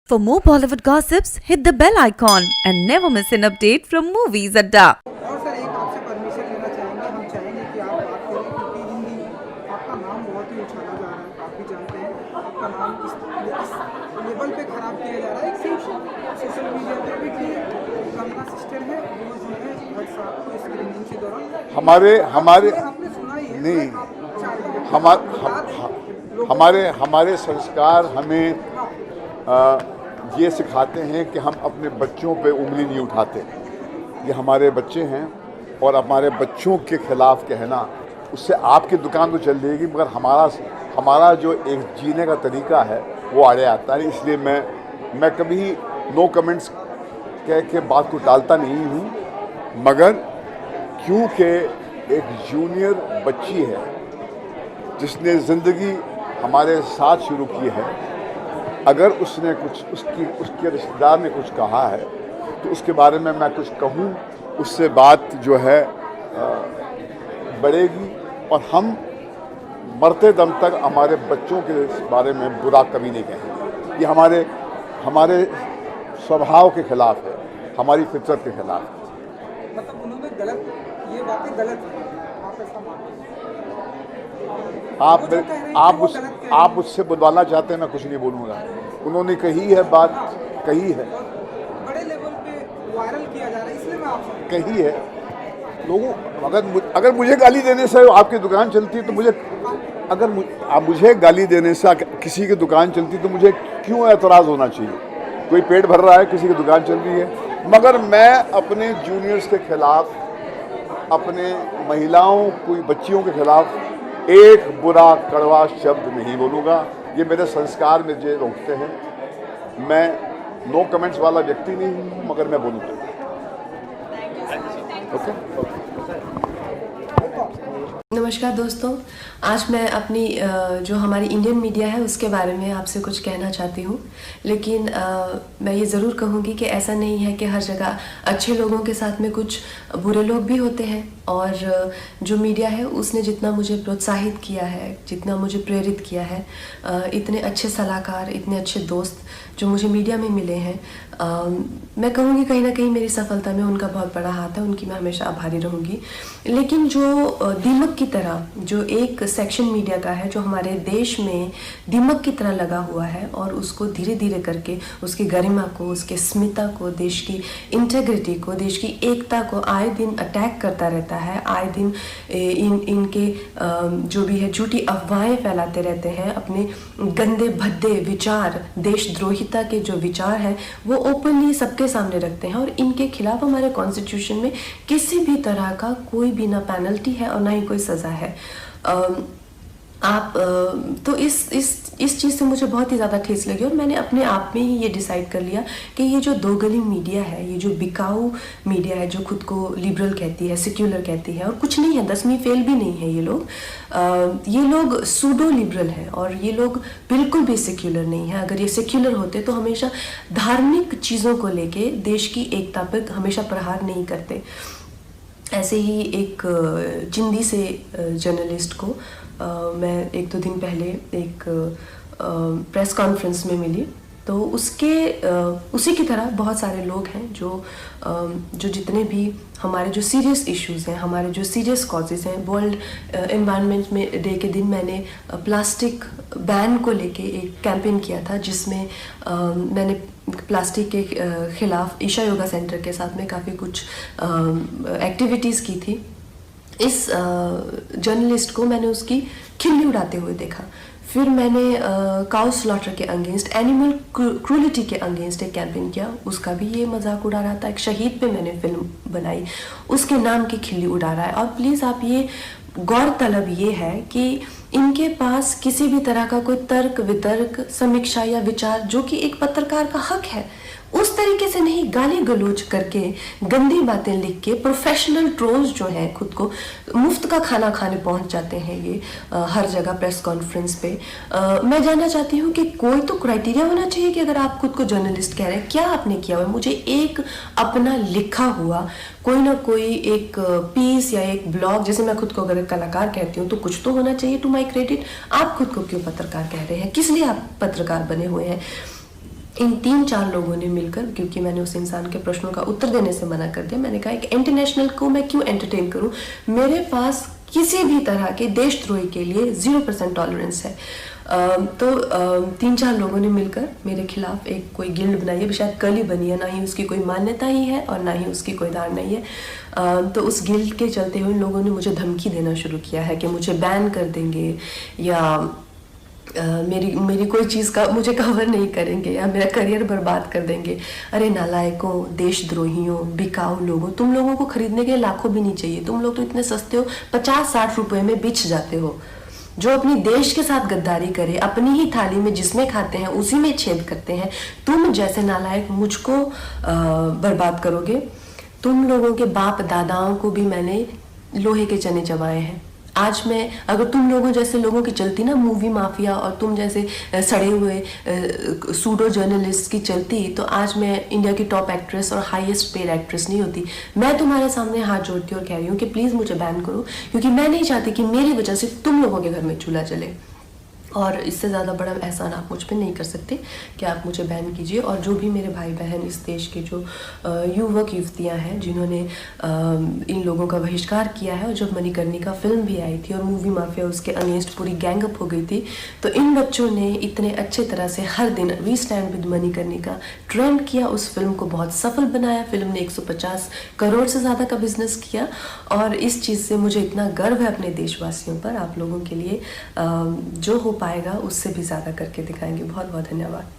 For more Bollywood gossips, hit the bell icon and never miss an update from Movies Adda. और sir एक आपसे permission लेना चाहेंगे, हम चाहेंगे कि आप बात करें क्योंकि हिंदी आपका नाम बहुत ही उछाला जा रहा है, आप भी जानते हैं आपका नाम इस लेवल पे खराब किया जा रहा है। एक सिर्फ सोशल मीडिया पे भी कि गंगा सिस्टर है वो जो है हर साहब को स्क्रीनिंग के दौरान हमारे आपने सुना ही है नहीं हमारे संस्कार हमें ये सिखाते हैं कि हम अपने बच्चों पे उंगली नहीं उठाते। ये हमारे बच्चे हैं और हमारे बच्चों के खिलाफ कहना, उससे आपकी दुकान तो चल जाएगी मगर हमारा जो एक जीने का तरीका है वो आड़े आता है। इसलिए मैं कभी नो कमेंट्स कह के बात को टालता नहीं हूँ, मगर क्योंकि एक जूनियर बच्ची है जिसने ज़िंदगी हमारे साथ शुरू की है, अगर उसने कुछ उसके रिश्तेदार ने कुछ कहा है तो उसके बारे में मैं कुछ कहूँ, उससे बात जो है बढ़ेगी और हम मरते दम तक हमारे बच्चों के बारे में बुरा कभी नहीं कहेंगे। ये हमारे स्वभाव के खिलाफ है, हमारी फितरत के खिलाफ है। मतलब उन्होंने गलत, ये बातें गलत है, आप ऐसा मानते हैं? आप मुझसे बुलवाना चाहते हैं, मैं कुछ नहीं बोलूँगा। उन्होंने कही है, बात कही है, बड़े लेवल पे वायरल किया जा रहा है, इसलिए मैं आपसे कही है। लोगों अगर मुझे गाली देने से आपकी दुकान चलती तो मुझे, आप मुझे गाली देने से किसी की दुकान चलती तो मुझे क्यों एतराज़ होना चाहिए? कोई पेट भर रहा है, किसी की दुकान चल रही है, मगर मैं अपने जूनियर्स के खिलाफ, अपने महिलाओं, कोई बच्चियों के खिलाफ एक बुरा कड़वा शब्द नहीं बोलूँगा। ये मेरे संस्कार मुझे रोकते हैं। मैं नो कमेंट्स वाला व्यक्ति नहीं हूँ, मगर मैं बोलूँगा। ओके। नमस्कार दोस्तों, आज मैं अपनी जो हमारी इंडियन मीडिया है उसके बारे में आपसे कुछ कहना चाहती हूँ। लेकिन मैं ये ज़रूर कहूँगी कि ऐसा नहीं है कि हर जगह अच्छे लोगों के साथ में कुछ बुरे लोग भी होते हैं। और जो मीडिया है उसने जितना मुझे प्रोत्साहित किया है, जितना मुझे प्रेरित किया है, इतने अच्छे सलाहकार, इतने अच्छे दोस्त जो मुझे मीडिया में मिले हैं, मैं कहूँगी कहीं ना कहीं मेरी सफलता में उनका बहुत बड़ा हाथ है, उनकी मैं हमेशा आभारी रहूँगी। लेकिन जो दीमक की तरह जो एक सेक्शन मीडिया का है जो हमारे देश में दीमक की तरह लगा हुआ है और उसको धीरे धीरे करके उसकी गरिमा को, उसके स्मिता को, देश की इंटेग्रिटी को, देश की एकता को आए दिन अटैक करता रहता है, आए दिन इनके जो भी है झूठी अफवाहें फैलाते रहते हैं, अपने गंदे भद्दे विचार, देशद्रोहिता के जो विचार हैं वो ओपनली सबके सामने रखते हैं। और इनके खिलाफ हमारे कॉन्स्टिट्यूशन में किसी भी तरह का कोई भी ना पेनल्टी है और ना ही कोई सज़ा है। तो इस चीज़ से मुझे बहुत ही ज़्यादा ठेस लगी और मैंने अपने आप में ही ये डिसाइड कर लिया कि ये जो दो गली मीडिया है, ये जो बिकाऊ मीडिया है जो खुद को लिबरल कहती है, सेक्युलर कहती है, और कुछ नहीं है, 10वीं फेल भी नहीं है ये लोग सूडो लिबरल हैं और ये लोग बिल्कुल भी सेक्युलर नहीं है। अगर ये सेक्युलर होते तो हमेशा धार्मिक चीज़ों को लेके देश की एकता पर हमेशा प्रहार नहीं करते। ऐसे ही एक चिंदी से जर्नलिस्ट को मैं एक दो दिन पहले एक प्रेस कॉन्फ्रेंस में मिली, तो उसी की तरह बहुत सारे लोग हैं जो जितने भी हमारे जो सीरियस इश्यूज़ हैं, हमारे जो सीरियस कॉजेज़ हैं। वर्ल्ड एनवायरनमेंट में डे के दिन मैंने प्लास्टिक बैन को लेके एक कैंपेन किया था जिसमें मैंने प्लास्टिक के ख़िलाफ़ ईशा योगा सेंटर के साथ में काफ़ी कुछ एक्टिविटीज़ की थी। इस जर्नलिस्ट को मैंने उसकी खिल्ली उड़ाते हुए देखा। फिर मैंने काउ स्लॉटर के अगेंस्ट, एनिमल क्रूलिटी के अगेंस्ट एक कैंपेन किया, उसका भी ये मजाक उड़ा रहा था। एक शहीद पे मैंने फिल्म बनाई, उसके नाम की खिल्ली उड़ा रहा है। और प्लीज़ आप ये गौरतलब ये है कि इनके पास किसी भी तरह का कोई तर्क वितर्क, समीक्षा या विचार जो कि एक पत्रकार का हक है, उस तरीके से नहीं गाली गलौज करके, गंदी बातें लिख के, प्रोफेशनल ट्रोल्स जो हैं खुद को मुफ्त का खाना खाने पहुंच जाते हैं ये हर जगह प्रेस कॉन्फ्रेंस पे। मैं जानना चाहती हूँ कि कोई तो क्राइटेरिया होना चाहिए कि अगर आप खुद को जर्नलिस्ट कह रहे हैं, क्या आपने किया हुआ है? मुझे एक अपना लिखा हुआ कोई ना कोई एक पीस या एक ब्लॉग, जैसे मैं खुद को अगर कलाकार कहती हूँ तो कुछ तो होना चाहिए टू माई क्रेडिट। आप खुद को क्यों पत्रकार कह रहे हैं? किस लिए आप पत्रकार बने हुए हैं? इन 3-4 लोगों ने मिलकर, क्योंकि मैंने उस इंसान के प्रश्नों का उत्तर देने से मना कर दिया, मैंने कहा एक इंटरनेशनल को मैं क्यों एंटरटेन करूं, मेरे पास किसी भी तरह के देशद्रोही के लिए 0% टॉलरेंस है। तो 3-4 लोगों ने मिलकर मेरे खिलाफ एक कोई गिल्ड बनाई है, शायद कल ही बनी है, ना ही उसकी कोई मान्यता ही है और ना ही उसकी कोई धार नहीं है। तो उस गिल्ड के चलते हुए लोगों ने मुझे धमकी देना शुरू किया है कि मुझे बैन कर देंगे या मेरी कोई चीज़ का मुझे कवर नहीं करेंगे या मेरा करियर बर्बाद कर देंगे। अरे नालायकों, देशद्रोहियों, बिकाऊ लोगों, तुम लोगों को खरीदने के लाखों भी नहीं चाहिए, तुम लोग तो इतने सस्ते हो, 50-60 रुपए में बिछ जाते हो। जो अपनी देश के साथ गद्दारी करे, अपनी ही थाली में जिसमें खाते हैं उसी में छेद करते हैं, तुम जैसे नालायक मुझको बर्बाद करोगे। तुम लोगों के बाप दादाओं को भी मैंने लोहे के चने चबाए हैं। आज मैं, अगर तुम लोगों जैसे लोगों की चलती ना मूवी माफिया, और तुम जैसे सड़े हुए सूडो जर्नलिस्ट की चलती, तो आज मैं इंडिया की टॉप एक्ट्रेस और हाईएस्ट पेड एक्ट्रेस नहीं होती। मैं तुम्हारे सामने हाथ जोड़ती और कह रही हूँ कि प्लीज़ मुझे बैन करो, क्योंकि मैं नहीं चाहती कि मेरी वजह से तुम लोगों के घर में चूल्हा जले। और इससे ज़्यादा बड़ा एहसान आप मुझ पे नहीं कर सकते कि आप मुझे बैन कीजिए। और जो भी मेरे भाई बहन इस देश के जो युवक युवतियाँ हैं जिन्होंने इन लोगों का बहिष्कार किया है, और जब मणिकर्णिका फिल्म भी आई थी और मूवी माफिया उसके अगेंस्ट पूरी गैंगअप हो गई थी, तो इन बच्चों ने इतने अच्छे तरह से हर दिन we stand with Manikarnika trend किया, उस फिल्म को बहुत सफल बनाया। फिल्म ने 150 करोड़ से ज़्यादा का बिजनेस किया, और इस चीज़ से मुझे इतना गर्व है अपने देशवासियों पर। आप लोगों के लिए जो हो पाएगा उससे भी ज़्यादा करके दिखाएंगे। बहुत बहुत धन्यवाद।